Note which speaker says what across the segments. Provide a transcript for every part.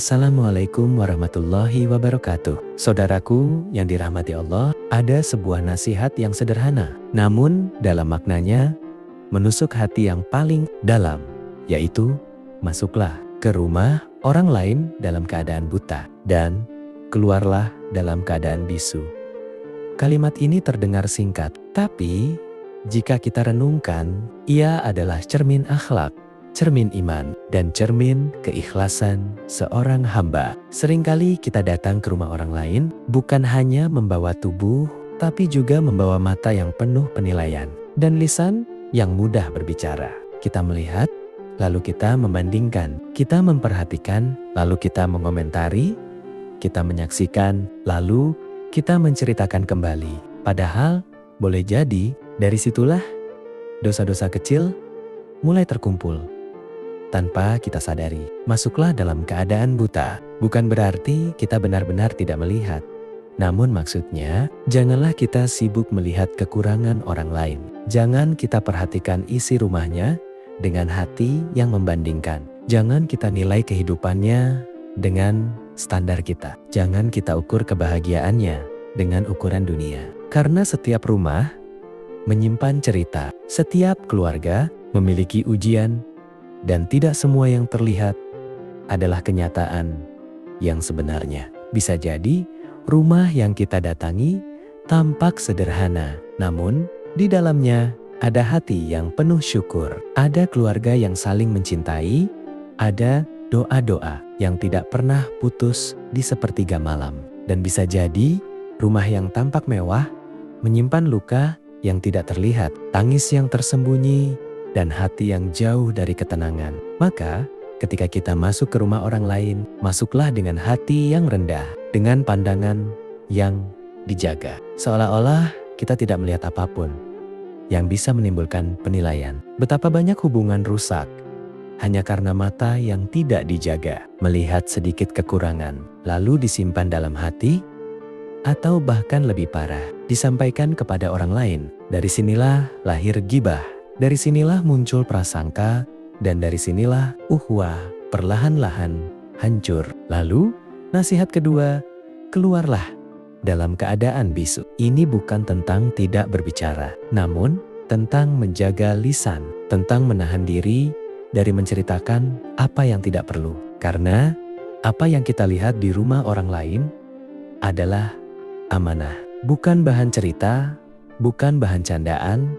Speaker 1: Assalamualaikum warahmatullahi wabarakatuh. Saudaraku yang dirahmati Allah, ada sebuah nasihat yang sederhana, namun dalam maknanya menusuk hati yang paling dalam, yaitu masuklah ke rumah orang lain dalam keadaan buta dan keluarlah dalam keadaan bisu. Kalimat ini terdengar singkat, tapi jika kita renungkan, ia adalah cermin akhlak, cermin iman, dan cermin keikhlasan seorang hamba. Seringkali kita datang ke rumah orang lain bukan hanya membawa tubuh, tapi juga membawa mata yang penuh penilaian dan lisan yang mudah berbicara. Kita melihat, lalu kita membandingkan, kita memperhatikan, lalu kita mengomentari, kita menyaksikan, lalu kita menceritakan kembali. Padahal boleh jadi dari situlah dosa-dosa kecil mulai terkumpul. Tanpa kita sadari, masuklah dalam keadaan buta. Bukan berarti kita benar-benar tidak melihat. Namun maksudnya, janganlah kita sibuk melihat kekurangan orang lain. Jangan kita perhatikan isi rumahnya dengan hati yang membandingkan. Jangan kita nilai kehidupannya dengan standar kita. Jangan kita ukur kebahagiaannya dengan ukuran dunia. Karena setiap rumah menyimpan cerita. Setiap keluarga memiliki ujian. Dan tidak semua yang terlihat adalah kenyataan yang sebenarnya. Bisa jadi rumah yang kita datangi tampak sederhana, namun di dalamnya ada hati yang penuh syukur. Ada keluarga yang saling mencintai, ada doa-doa yang tidak pernah putus di sepertiga malam. Dan bisa jadi rumah yang tampak mewah menyimpan luka yang tidak terlihat, tangis yang tersembunyi, dan hati yang jauh dari ketenangan. Maka, ketika kita masuk ke rumah orang lain, masuklah dengan hati yang rendah, dengan pandangan yang dijaga. Seolah-olah kita tidak melihat apapun yang bisa menimbulkan penilaian. Betapa banyak hubungan rusak hanya karena mata yang tidak dijaga, melihat sedikit kekurangan, lalu disimpan dalam hati, atau bahkan lebih parah, disampaikan kepada orang lain. Dari sinilah lahir ghibah. Dari sinilah muncul prasangka, dan dari sinilah uhwah perlahan-lahan hancur. Lalu, nasihat kedua, keluarlah dalam keadaan bisu. Ini bukan tentang tidak berbicara, namun tentang menjaga lisan, tentang menahan diri dari menceritakan apa yang tidak perlu. Karena apa yang kita lihat di rumah orang lain adalah amanah, bukan bahan cerita, bukan bahan candaan,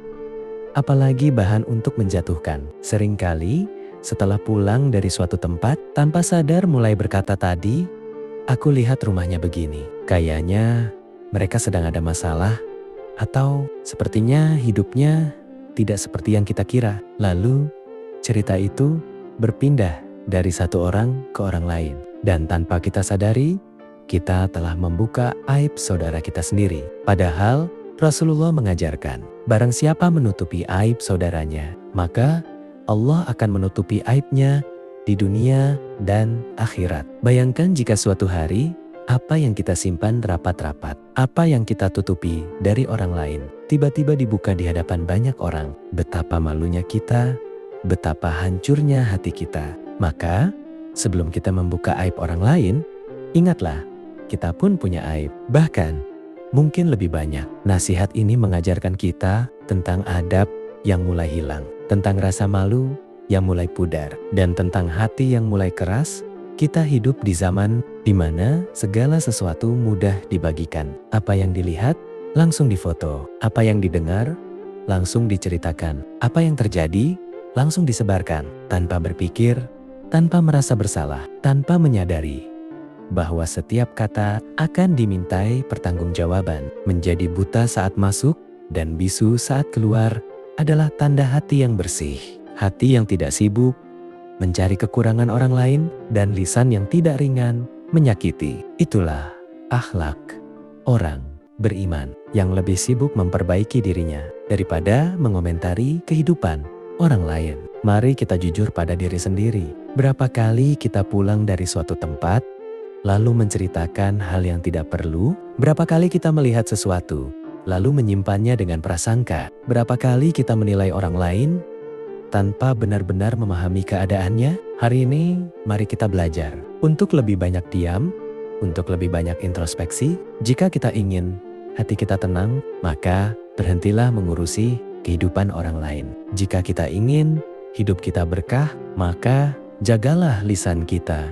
Speaker 1: apalagi bahan untuk menjatuhkan. Seringkali setelah pulang dari suatu tempat, tanpa sadar mulai berkata tadi, aku lihat rumahnya begini. Kayaknya mereka sedang ada masalah, atau sepertinya hidupnya tidak seperti yang kita kira. Lalu cerita itu berpindah dari satu orang ke orang lain. Dan tanpa kita sadari, kita telah membuka aib saudara kita sendiri. Padahal Rasulullah mengajarkan, barang siapa menutupi aib saudaranya, maka Allah akan menutupi aibnya di dunia dan akhirat. Bayangkan jika suatu hari, apa yang kita simpan rapat-rapat, apa yang kita tutupi dari orang lain, tiba-tiba dibuka di hadapan banyak orang. Betapa malunya kita, betapa hancurnya hati kita. Maka, sebelum kita membuka aib orang lain, ingatlah, kita pun punya aib. Bahkan, mungkin lebih banyak. Nasihat ini mengajarkan kita tentang adab yang mulai hilang, tentang rasa malu yang mulai pudar, dan tentang hati yang mulai keras. Kita hidup di zaman di mana segala sesuatu mudah dibagikan. Apa yang dilihat, langsung difoto. Apa yang didengar, langsung diceritakan. Apa yang terjadi, langsung disebarkan. Tanpa berpikir, tanpa merasa bersalah, tanpa menyadari bahwa setiap kata akan dimintai pertanggungjawaban. Menjadi buta saat masuk dan bisu saat keluar adalah tanda hati yang bersih. Hati yang tidak sibuk mencari kekurangan orang lain dan lisan yang tidak ringan menyakiti. Itulah akhlak orang beriman yang lebih sibuk memperbaiki dirinya daripada mengomentari kehidupan orang lain. Mari kita jujur pada diri sendiri. Berapa kali kita pulang dari suatu tempat lalu menceritakan hal yang tidak perlu? Berapa kali kita melihat sesuatu, lalu menyimpannya dengan prasangka? Berapa kali kita menilai orang lain tanpa benar-benar memahami keadaannya Hari ini, mari kita belajar untuk lebih banyak diam, untuk lebih banyak introspeksi. Jika kita ingin hati kita tenang, maka berhentilah mengurusi kehidupan orang lain. Jika kita ingin hidup kita berkah, maka jagalah lisan kita.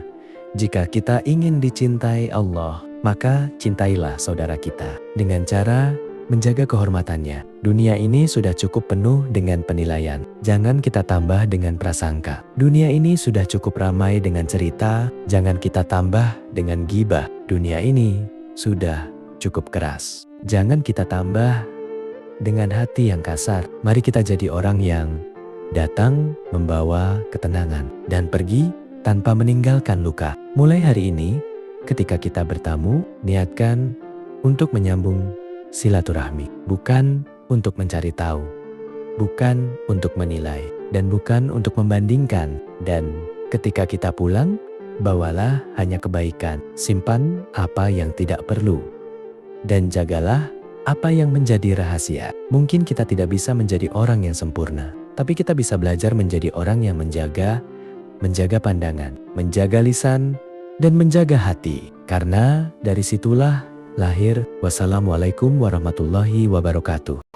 Speaker 1: Jika kita ingin dicintai Allah, maka cintailah saudara kita dengan cara menjaga kehormatannya. Dunia ini sudah cukup penuh dengan penilaian. Jangan kita tambah dengan prasangka. Dunia ini sudah cukup ramai dengan cerita. Jangan kita tambah dengan gibah. Dunia ini sudah cukup keras. Jangan kita tambah dengan hati yang kasar. Mari kita jadi orang yang datang membawa ketenangan dan pergi tanpa meninggalkan luka. Mulai hari ini, ketika kita bertamu, niatkan untuk menyambung silaturahmi, bukan untuk mencari tahu, bukan untuk menilai, dan bukan untuk membandingkan. Dan ketika kita pulang, bawalah hanya kebaikan, simpan apa yang tidak perlu, dan jagalah apa yang menjadi rahasia. Mungkin kita tidak bisa menjadi orang yang sempurna, tapi kita bisa belajar menjadi orang yang menjaga pandangan, menjaga lisan, dan menjaga hati. Karena dari situlah lahir. Wassalamualaikum warahmatullahi wabarakatuh.